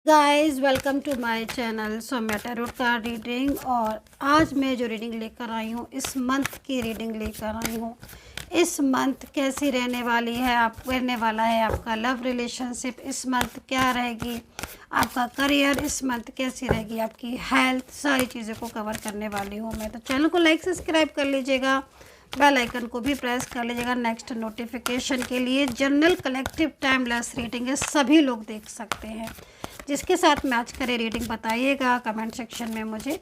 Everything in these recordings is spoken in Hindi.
Guys welcome to my channel Saumya tarot card reading. और आज मैं जो रीडिंग लेकर आई हूँ इस मंथ की रीडिंग लेकर आई हूँ। इस मंथ कैसी रहने वाली है, रहने वाला है आपका लव रिलेशनशिप, इस मंथ क्या रहेगी आपका करियर, इस मंथ कैसी रहेगी आपकी हेल्थ, सारी चीज़ों को कवर करने वाली हूँ मैं। तो चैनल को लाइक सब्सक्राइब कर लीजिएगा, बेल आइकन को भी प्रेस कर लीजिएगा नेक्स्ट नोटिफिकेशन के लिए। जनरल कलेक्टिव टाइमलेस रीडिंग है, सभी लोग देख सकते हैं। जिसके साथ मैच करे रीडिंग बताइएगा कमेंट सेक्शन में मुझे।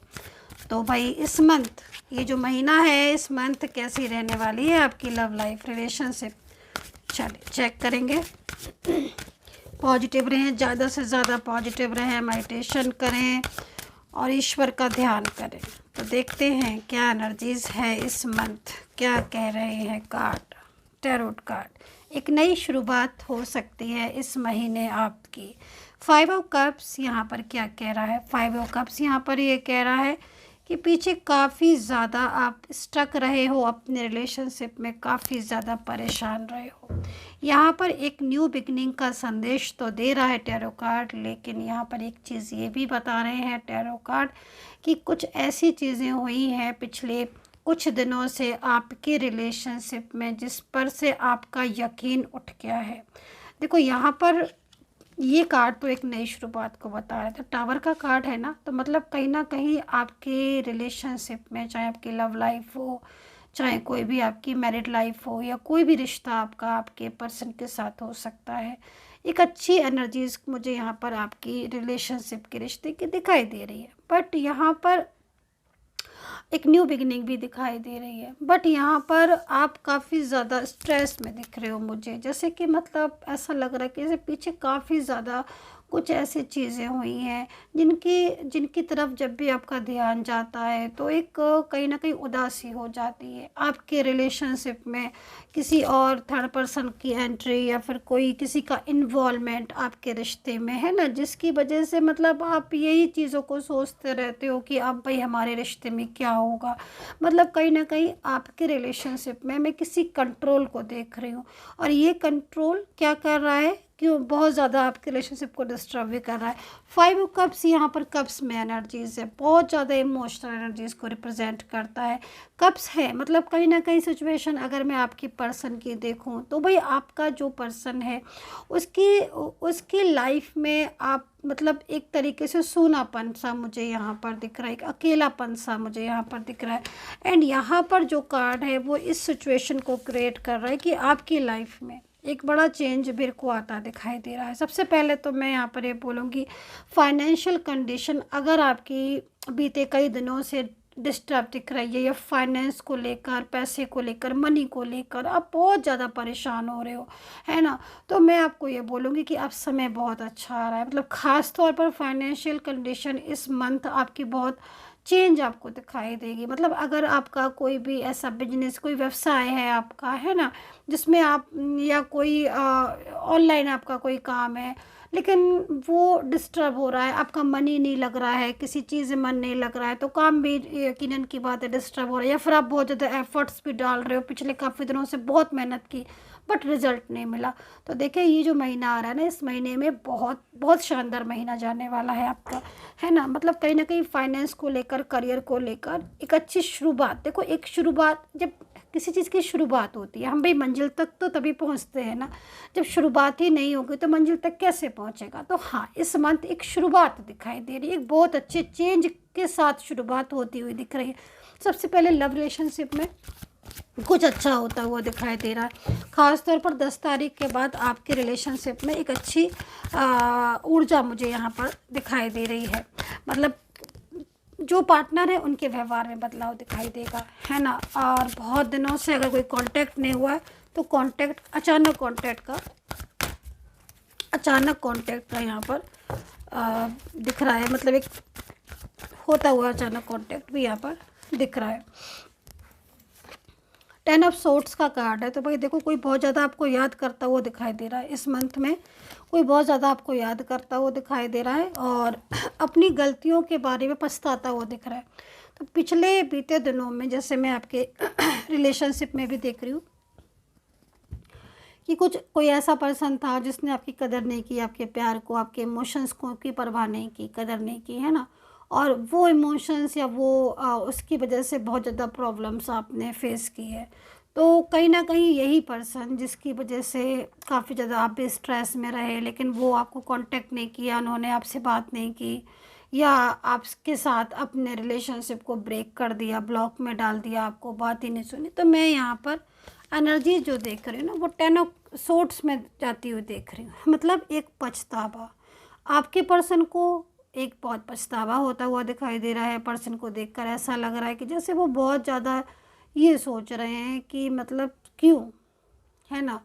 तो भाई इस मंथ, ये जो महीना है, इस मंथ कैसी रहने वाली है आपकी लव लाइफ रिलेशनशिप, चलिए चेक करेंगे। पॉजिटिव रहें, ज़्यादा से ज़्यादा पॉजिटिव रहें, मेडिटेशन करें और ईश्वर का ध्यान करें। तो देखते हैं क्या एनर्जीज़ है इस मंथ, क्या कह रहे हैं कार्ड, टैरोट कार्ड। एक नई शुरुआत हो सकती है इस महीने आपकी। 5 ऑफ कप्स यहाँ पर क्या कह रहा है, 5 ऑफ कप्स यहाँ पर ये कह रहा है कि पीछे काफ़ी ज़्यादा आप स्टक रहे हो अपने रिलेशनशिप में, काफ़ी ज़्यादा परेशान रहे हो। यहाँ पर एक न्यू बिगनिंग का संदेश तो दे रहा है टैरो कार्ड, लेकिन यहाँ पर एक चीज़ ये भी बता रहे हैं टैरो कार्ड कि कुछ ऐसी चीज़ें हुई हैं पिछले कुछ दिनों से आपके रिलेशनशिप में जिस पर से आपका यकीन उठ गया है। देखो यहाँ पर ये कार्ड तो एक नई शुरुआत को बता रहा है, तो टावर का कार्ड है ना, तो मतलब कहीं ना कहीं आपके रिलेशनशिप में, चाहे आपकी लव लाइफ हो, चाहे कोई भी आपकी मैरिड लाइफ हो, या कोई भी रिश्ता आपका आपके पर्सन के साथ हो सकता है, एक अच्छी एनर्जीज मुझे यहाँ पर आपकी रिलेशनशिप के रिश्ते की दिखाई दे रही है। बट यहाँ पर एक न्यू बिगिनिंग भी दिखाई दे रही है। बट यहाँ पर आप काफ़ी ज़्यादा स्ट्रेस में दिख रहे हो मुझे, जैसे कि मतलब ऐसा लग रहा है कि जैसे पीछे काफ़ी ज़्यादा कुछ ऐसी चीज़ें हुई हैं जिनकी जिनकी तरफ जब भी आपका ध्यान जाता है तो एक कहीं ना कहीं उदासी हो जाती है आपके रिलेशनशिप में। किसी और थर्ड पर्सन की एंट्री या फिर कोई किसी का इन्वॉल्वमेंट आपके रिश्ते में है ना, जिसकी वजह से मतलब आप यही चीज़ों को सोचते रहते हो कि अब भाई हमारे रिश्ते में क्या होगा। मतलब कहीं ना कहीं आपके रिलेशनशिप में मैं किसी कंट्रोल को देख रही हूँ, और ये कंट्रोल क्या कर रहा है कि वो बहुत ज़्यादा आपके रिलेशनशिप को डिस्टर्ब भी कर रहा है। 5 ऑफ कप्स यहाँ पर कप्स में एनर्जीज है, बहुत ज़्यादा इमोशनल एनर्जीज को रिप्रेजेंट करता है। कप्स है मतलब कहीं ना कहीं सिचुएशन, अगर मैं आपकी पर्सन की देखूँ तो भाई आपका जो पर्सन है उसकी उसकी लाइफ में आप मतलब एक तरीके से सूनापन सा मुझे यहाँ पर दिख रहा है, एक अकेलापन सा मुझे यहाँ पर दिख रहा है। एंड यहाँ पर जो कार्ड है वो इस सिचुएशन को क्रिएट कर रहा है कि आपकी लाइफ में एक बड़ा चेंज मेरे को आता दिखाई दे रहा है। सबसे पहले तो मैं यहाँ पर ये बोलूँगी, फाइनेंशियल कंडीशन अगर आपकी बीते कई दिनों से डिस्टर्ब दिख रही है, या फाइनेंस को लेकर, पैसे को लेकर, मनी को लेकर आप बहुत ज़्यादा परेशान हो रहे हो, है ना, तो मैं आपको ये बोलूँगी कि आप समय बहुत अच्छा आ रहा है। मतलब ख़ास तौर पर फाइनेंशियल कंडीशन इस मंथ आपकी बहुत चेंज आपको दिखाई देगी। मतलब अगर आपका कोई भी ऐसा बिजनेस, कोई व्यवसाय है आपका, है ना, जिसमें आप या कोई ऑनलाइन आपका कोई काम है लेकिन वो डिस्टर्ब हो रहा है, आपका मन ही नहीं लग रहा है, किसी चीज़ में मन नहीं लग रहा है, तो काम भी यकीनन की बात है डिस्टर्ब हो रहा है। या फिर आप बहुत ज़्यादा एफर्ट्स भी डाल रहे हो, पिछले काफ़ी दिनों से बहुत मेहनत की बट रिज़ल्ट नहीं मिला। तो देखिए ये जो महीना आ रहा है ना, इस महीने में बहुत बहुत शानदार महीना जाने वाला है आपका, है ना। मतलब कहीं ना कहीं फाइनेंस को लेकर, करियर को लेकर एक अच्छी शुरुआत। देखो एक शुरुआत, जब किसी चीज़ की शुरुआत होती है, हम भाई मंजिल तक तो तभी पहुंचते हैं ना, जब शुरुआत ही नहीं होगी तो मंजिल तक कैसे पहुंचेगा। तो हाँ, इस मंथ एक शुरुआत दिखाई दे रही है, एक बहुत अच्छे चेंज के साथ शुरुआत होती हुई दिख रही है। सबसे पहले लव रिलेशनशिप में कुछ अच्छा होता हुआ दिखाई दे रहा है। ख़ास तौर पर 10 तारीख के बाद आपके रिलेशनशिप में एक अच्छी ऊर्जा मुझे यहाँ पर दिखाई दे रही है। मतलब जो पार्टनर है उनके व्यवहार में बदलाव दिखाई देगा, है ना। और बहुत दिनों से अगर कोई कांटेक्ट नहीं हुआ है तो कांटेक्ट, अचानक कांटेक्ट का यहाँ पर दिख रहा है। मतलब एक होता हुआ अचानक कांटेक्ट भी यहाँ पर दिख रहा है। 10 ऑफ सोर्ट्स का कार्ड है, तो भाई देखो कोई बहुत ज़्यादा आपको याद करता हुआ दिखाई दे रहा है इस मंथ में, कोई बहुत ज़्यादा आपको याद करता हुआ दिखाई दे रहा है और अपनी गलतियों के बारे में पछताता हुआ दिख रहा है। तो पिछले बीते दिनों में, जैसे मैं आपके रिलेशनशिप में भी देख रही हूँ कि कुछ कोई ऐसा पर्सन था जिसने आपकी कदर नहीं की, आपके प्यार को, आपके इमोशंस को की परवाह नहीं की, कदर नहीं की, है ना। और वो इमोशंस या वो उसकी वजह से बहुत ज़्यादा प्रॉब्लम्स आपने फेस की है। तो कहीं न कहीं यही पर्सन जिसकी वजह से काफ़ी ज़्यादा आप भी स्ट्रेस में रहे, लेकिन वो आपको कांटेक्ट नहीं किया, उन्होंने आपसे बात नहीं की, या आपके साथ अपने रिलेशनशिप को ब्रेक कर दिया, ब्लॉक में डाल दिया, आपको बात ही नहीं सुनी। तो मैं यहाँ पर एनर्जी जो देख रही हूँ ना, वो 10 ऑफ सोर्ड्स में जाती हुई देख रही हूँ। मतलब एक पछतावा, आपके पर्सन को एक बहुत पछतावा होता हुआ दिखाई दे रहा है। पर्सन को देखकर ऐसा लग रहा है कि जैसे वो बहुत ज़्यादा ये सोच रहे हैं कि मतलब क्यों, है ना,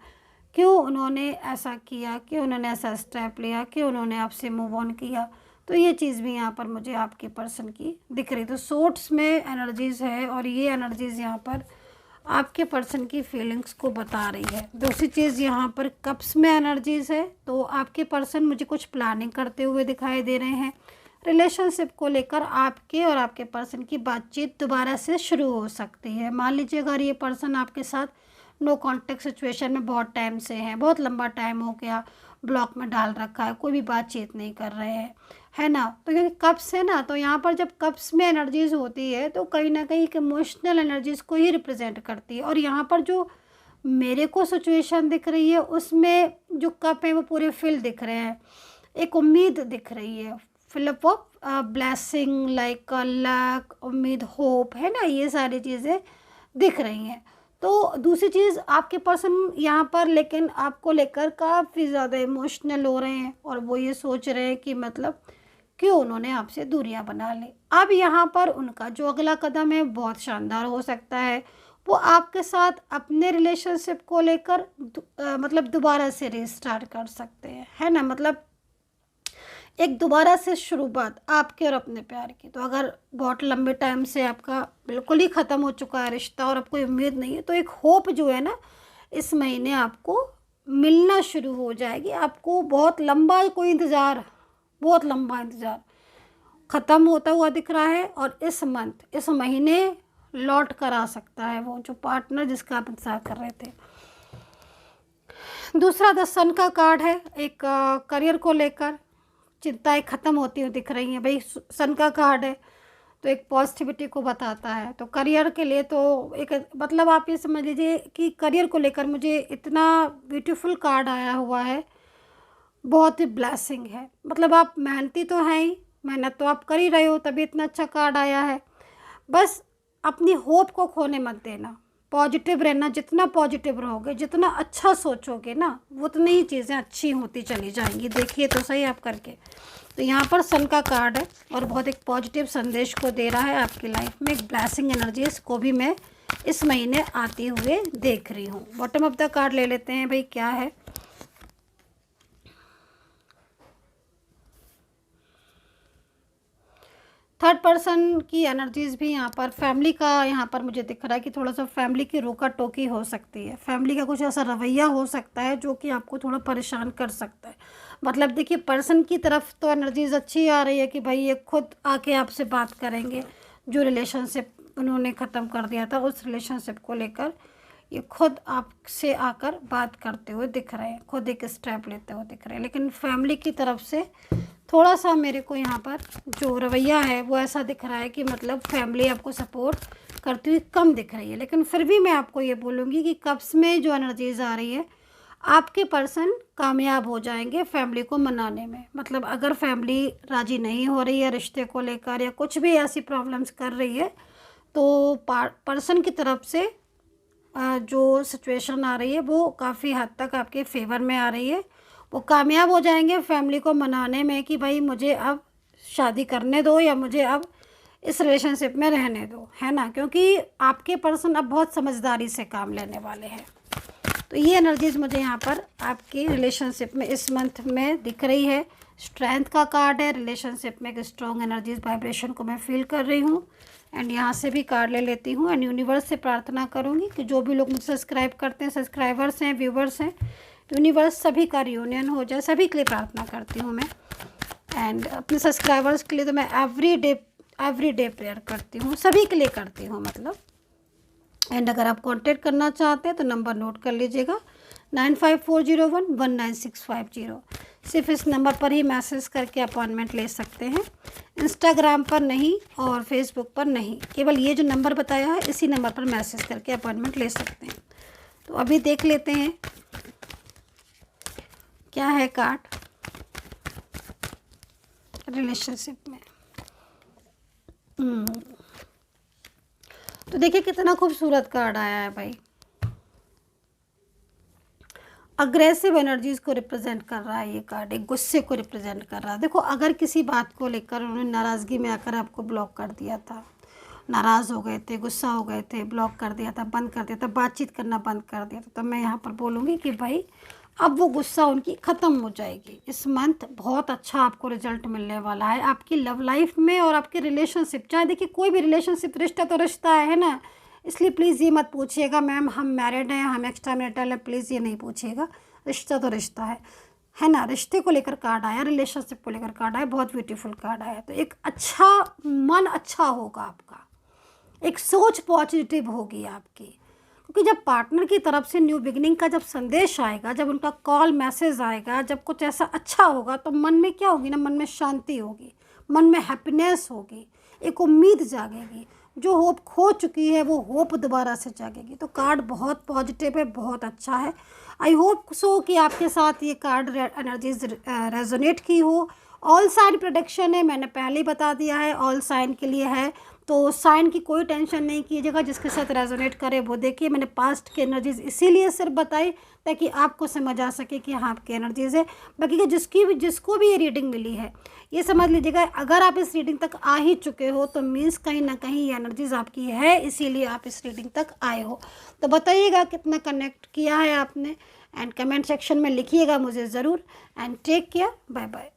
क्यों उन्होंने ऐसा किया, क्यों उन्होंने ऐसा स्टेप लिया, क्यों उन्होंने आपसे मूव ऑन किया। तो ये चीज़ भी यहाँ पर मुझे आपके पर्सन की दिख रही। तो सोर्ट्स में एनर्जीज़ है और ये एनर्जीज़ यहाँ पर आपके पर्सन की फीलिंग्स को बता रही है। दूसरी चीज़ यहाँ पर कप्स में एनर्जीज़ है, तो आपके पर्सन मुझे कुछ प्लानिंग करते हुए दिखाई दे रहे हैं। रिलेशनशिप को लेकर आपके और आपके पर्सन की बातचीत दोबारा से शुरू हो सकती है। मान लीजिए अगर ये पर्सन आपके साथ नो कॉन्टेक्ट सिचुएशन में बहुत टाइम से है, बहुत लंबा टाइम हो गया, ब्लॉक में डाल रखा है, कोई भी बातचीत नहीं कर रहे हैं, है ना। तो क्योंकि कप्स है ना, तो यहाँ पर जब कप्स में एनर्जीज़ होती है तो कहीं ना कहीं एक इमोशनल एनर्जीज़ को ही रिप्रेजेंट करती है। और यहाँ पर जो मेरे को सिचुएशन दिख रही है उसमें जो कप है वो पूरे फिल दिख रहे हैं, एक उम्मीद दिख रही है, fill up of blessing like luck, उम्मीद, होप, है ना, ये सारी चीज़ें दिख रही हैं। तो दूसरी चीज़ आपके पर्सन यहाँ पर लेकिन आपको लेकर काफ़ी ज़्यादा इमोशनल हो रहे हैं और वो ये सोच रहे हैं कि मतलब क्यों उन्होंने आपसे दूरियां बना ली। अब यहाँ पर उनका जो अगला कदम है बहुत शानदार हो सकता है। वो आपके साथ अपने रिलेशनशिप को लेकर मतलब दोबारा से रीस्टार्ट कर सकते हैं, है ना। मतलब एक दोबारा से शुरुआत आपके और अपने प्यार की। तो अगर बहुत लंबे टाइम से आपका बिल्कुल ही ख़त्म हो चुका है रिश्ता और आपको उम्मीद नहीं है, तो एक होप जो है ना इस महीने आपको मिलना शुरू हो जाएगी। आपको बहुत लंबा कोई इंतज़ार, बहुत लंबा इंतज़ार ख़त्म होता हुआ दिख रहा है और इस मंथ, इस महीने लौट कर आ सकता है वो जो पार्टनर जिसका आप इंतज़ार कर रहे थे। दूसरा द सन का कार्ड है, एक करियर को लेकर चिंताएं ख़त्म होती हुई दिख रही हैं। भाई सन का कार्ड है तो एक पॉजिटिविटी को बताता है। तो करियर के लिए तो एक मतलब आप ये समझ लीजिए कि करियर को लेकर मुझे इतना ब्यूटीफुल कार्ड आया हुआ है, बहुत ही ब्लेसिंग है। मतलब आप मेहनती तो हैं ही, मेहनत तो आप कर ही रहे हो, तभी इतना अच्छा कार्ड आया है। बस अपनी होप को खोने मत देना, पॉजिटिव रहना। जितना पॉजिटिव रहोगे, जितना अच्छा सोचोगे ना, उतनी ही चीज़ें अच्छी होती चली जाएंगी। देखिए तो सही आप करके। तो यहाँ पर सन का कार्ड है और बहुत एक पॉजिटिव संदेश को दे रहा है आपकी लाइफ में। एक ब्लेसिंग एनर्जीज को भी मैं इस महीने आते हुए देख रही हूँ। बॉटम ऑफ द कार्ड ले लेते हैं भाई, क्या है। थर्ड पर्सन की एनर्जीज़ भी यहाँ पर, फैमिली का यहाँ पर मुझे दिख रहा है कि थोड़ा सा फैमिली की रोका टोकी हो सकती है। फैमिली का कुछ ऐसा रवैया हो सकता है जो कि आपको थोड़ा परेशान कर सकता है। मतलब देखिए पर्सन की तरफ तो एनर्जीज़ अच्छी आ रही है कि भाई ये खुद आके आपसे बात करेंगे। जो रिलेशनशिप उन्होंने ख़त्म कर दिया था उस रिलेशनशिप को लेकर ये खुद आपसे आकर बात करते हुए दिख रहे हैं, खुद एक स्टेप लेते हुए दिख रहे हैं। लेकिन फैमिली की तरफ से थोड़ा सा मेरे को यहाँ पर जो रवैया है वो ऐसा दिख रहा है कि मतलब फैमिली आपको सपोर्ट करती हुई कम दिख रही है। लेकिन फिर भी मैं आपको ये बोलूँगी कि कप्स में जो एनर्जीज़ आ रही है, आपके पर्सन कामयाब हो जाएंगे फैमिली को मनाने में। मतलब अगर फैमिली राज़ी नहीं हो रही है रिश्ते को लेकर या कुछ भी ऐसी प्रॉब्लम्स कर रही है, तो पर्सन की तरफ से जो सिचुएशन आ रही है वो काफ़ी हद तक आपके फेवर में आ रही है। वो कामयाब हो जाएंगे फैमिली को मनाने में कि भाई मुझे अब शादी करने दो या मुझे अब इस रिलेशनशिप में रहने दो, है ना। क्योंकि आपके पर्सन अब बहुत समझदारी से काम लेने वाले हैं। तो ये एनर्जीज़ मुझे यहाँ पर आपकी रिलेशनशिप में इस मंथ में दिख रही है। स्ट्रेंथ का कार्ड है, रिलेशनशिप में एक स्ट्रॉन्ग एनर्जीज वाइब्रेशन को मैं फील कर रही हूँ। एंड यहाँ से भी कार्ड ले लेती हूँ एंड यूनिवर्स से प्रार्थना करूँगी कि जो भी लोग मुझे सब्सक्राइब करते हैं, सब्सक्राइबर्स हैं, व्यूवर्स हैं, यूनिवर्स सभी का रियूनियन हो जाए, सभी के लिए प्रार्थना करती हूँ मैं। एंड अपने सब्सक्राइबर्स के लिए तो मैं एवरी डे प्रेयर करती हूँ, सभी के लिए करती हूँ मतलब। एंड अगर आप कांटेक्ट करना चाहते हैं तो नंबर नोट कर लीजिएगा 9540119650। सिर्फ इस नंबर पर ही मैसेज करके अपॉइंटमेंट ले सकते हैं, इंस्टाग्राम पर नहीं और फेसबुक पर नहीं, केवल ये जो नंबर बताया है इसी नंबर पर मैसेज करके अपॉइंटमेंट ले सकते हैं। तो अभी देख लेते हैं क्या है कार्ड रिलेशनशिप में। तो देखिए कितना खूबसूरत कार्ड आया है भाई। अग्रेसिव एनर्जीज को रिप्रेजेंट कर रहा है ये कार्ड, एक गुस्से को रिप्रेजेंट कर रहा है। देखो अगर किसी बात को लेकर उन्होंने नाराज़गी में आकर आपको ब्लॉक कर दिया था, नाराज़ हो गए थे, गुस्सा हो गए थे, ब्लॉक कर दिया था, बंद कर दिया था, बातचीत करना बंद कर दिया था, तो मैं यहाँ पर बोलूँगी कि भाई अब वो गुस्सा उनकी ख़त्म हो जाएगी। इस मंथ बहुत अच्छा आपको रिजल्ट मिलने वाला है आपकी लव लाइफ में और आपके रिलेशनशिप। चाहे देखिए कोई भी रिलेशनशिप, रिश्ता तो रिश्ता है ना, इसलिए प्लीज़ ये मत पूछिएगा मैम हम मैरिड हैं, हम एक्स्ट्रा मैरिटल है, प्लीज़ ये नहीं पूछिएगा। रिश्ता तो रिश्ता है ना। रिश्ते को लेकर कार्ड आया, रिलेशनशिप को लेकर कार्ड आया, बहुत ब्यूटीफुल कार्ड आया। तो एक अच्छा मन अच्छा होगा आपका, एक सोच पॉजिटिव होगी आपकी, क्योंकि जब पार्टनर की तरफ से न्यू बिगिनिंग का जब संदेश आएगा, जब उनका कॉल मैसेज आएगा, जब कुछ ऐसा अच्छा होगा तो मन में क्या होगी ना, मन में शांति होगी, मन में हैप्पीनेस होगी, एक उम्मीद जागेगी। जो होप खो चुकी है वो होप दोबारा से जागेगी। तो कार्ड बहुत पॉजिटिव है, बहुत अच्छा है। आई होप सो कि आपके साथ ये कार्ड एनर्जीज रेजोनेट की हो। ऑल साइन प्रोडक्शन है, मैंने पहले ही बता दिया है, ऑल साइन के लिए है, तो साइन की कोई टेंशन नहीं कीजिएगा। जिसके साथ रेजोनेट करे वो देखिए। मैंने पास्ट की एनर्जीज इसीलिए सिर्फ बताई ताकि आपको समझ आ सके कि हाँ आपकी एनर्जीज है। बाकी कि जिसको भी ये रीडिंग मिली है ये समझ लीजिएगा, अगर आप इस रीडिंग तक आ ही चुके हो तो मीन्स कहीं ना कहीं ये एनर्जीज आपकी है, इसीलिए आप इस रीडिंग तक आए हो। तो बताइएगा कितना कनेक्ट किया है आपने, एंड कमेंट सेक्शन में लिखिएगा मुझे ज़रूर। And take care, bye bye.